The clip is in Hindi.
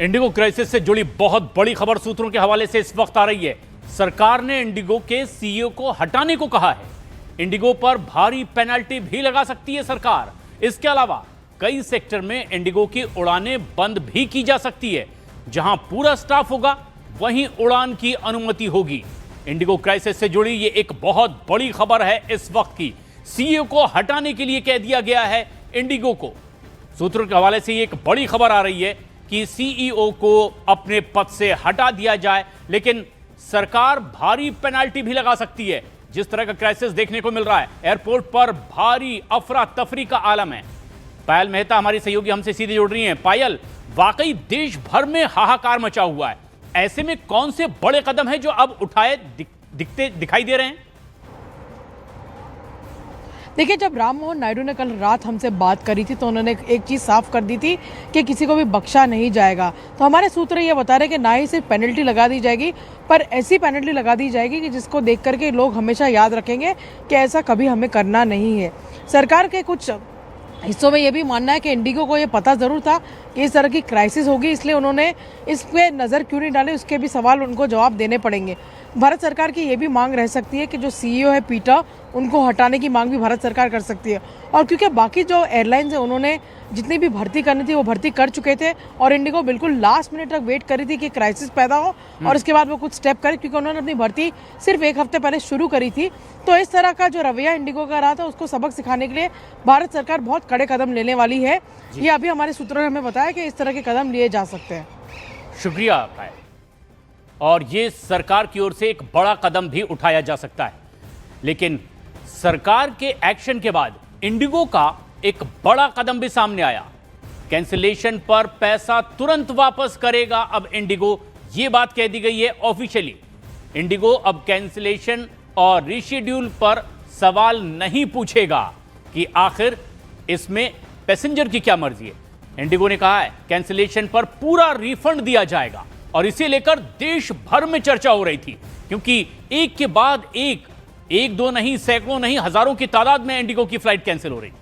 इंडिगो क्राइसिस से जुड़ी बहुत बड़ी खबर सूत्रों के हवाले से इस वक्त आ रही है। सरकार ने इंडिगो के सीईओ को हटाने को कहा है। इंडिगो पर भारी पेनल्टी भी लगा सकती है सरकार। इसके अलावा कई सेक्टर में इंडिगो की उड़ानें बंद भी की जा सकती है। जहां पूरा स्टाफ होगा वहीं उड़ान की अनुमति होगी। इंडिगो क्राइसिस से जुड़ी ये एक बहुत बड़ी खबर है इस वक्त की। सीईओ को हटाने के लिए कह दिया गया है इंडिगो को। सूत्रों के हवाले से ये एक बड़ी खबर आ रही है कि सीईओ को अपने पद से हटा दिया जाए, लेकिन सरकार भारी पेनल्टी भी लगा सकती है। जिस तरह का क्राइसिस देखने को मिल रहा है, एयरपोर्ट पर भारी अफरा तफरी का आलम है। पायल मेहता हमारी सहयोगी हमसे सीधे जुड़ रही हैं। पायल, वाकई देश भर में हाहाकार मचा हुआ है। ऐसे में कौन से बड़े कदम हैं जो अब उठाए दिखाई दे रहे हैं? देखिए, जब राम मोहन नायडू ने कल रात हमसे बात करी थी तो उन्होंने एक चीज़ साफ कर दी थी कि किसी को भी बख्शा नहीं जाएगा। तो हमारे सूत्र ये बता रहे हैं कि ना ही सिर्फ पेनल्टी लगा दी जाएगी, पर ऐसी पेनल्टी लगा दी जाएगी कि जिसको देख करके लोग हमेशा याद रखेंगे कि ऐसा कभी हमें करना नहीं है। सरकार के कुछ हिस्सों में ये भी मानना है कि इंडिगो को ये पता ज़रूर था कि इस तरह की क्राइसिस होगी, इसलिए उन्होंने इस पे नज़र क्यों नहीं डाले, उसके भी सवाल उनको जवाब देने पड़ेंगे। भारत सरकार की ये भी मांग रह सकती है कि जो सीईओ है पीटर, उनको हटाने की मांग भी भारत सरकार कर सकती है। और क्योंकि बाकी जो एयरलाइंस है उन्होंने जितनी भी भर्ती करनी थी वो भर्ती कर चुके थे और इंडिगो बिल्कुल लास्ट मिनट तक वेट करी थी कि क्राइसिस पैदा हो और उसके बाद वो कुछ स्टेप करे, क्योंकि उन्होंने अपनी भर्ती सिर्फ एक हफ्ते पहले शुरू करी थी। तो इस तरह का जो रवैया इंडिगो का रहा था उसको सबक सिखाने के लिए भारत सरकार बहुत कड़े कदम लेने वाली है। ये अभी हमारे सूत्रों ने हमें बताया कि इस तरह के कदम लिए जा सकते हैं। शुक्रिया पायल। और ये सरकार की ओर से एक बड़ा कदम भी उठाया जा सकता है, लेकिन सरकार के एक्शन के बाद इंडिगो का एक बड़ा कदम भी सामने आया। कैंसिलेशन पर पैसा तुरंत वापस करेगा अब इंडिगो, ये बात कह दी गई है ऑफिशियली। इंडिगो अब कैंसिलेशन और रीशेड्यूल पर सवाल नहीं पूछेगा कि आखिर इसमें पैसेंजर की क्या मर्जी है। इंडिगो ने कहा है कैंसिलेशन पर पूरा रिफंड दिया जाएगा, और इसे लेकर देश भर में चर्चा हो रही थी, क्योंकि एक के बाद एक दो नहीं, सैकड़ों नहीं, हजारों की तादाद में इंडिगो की फ्लाइट कैंसिल हो रही थी।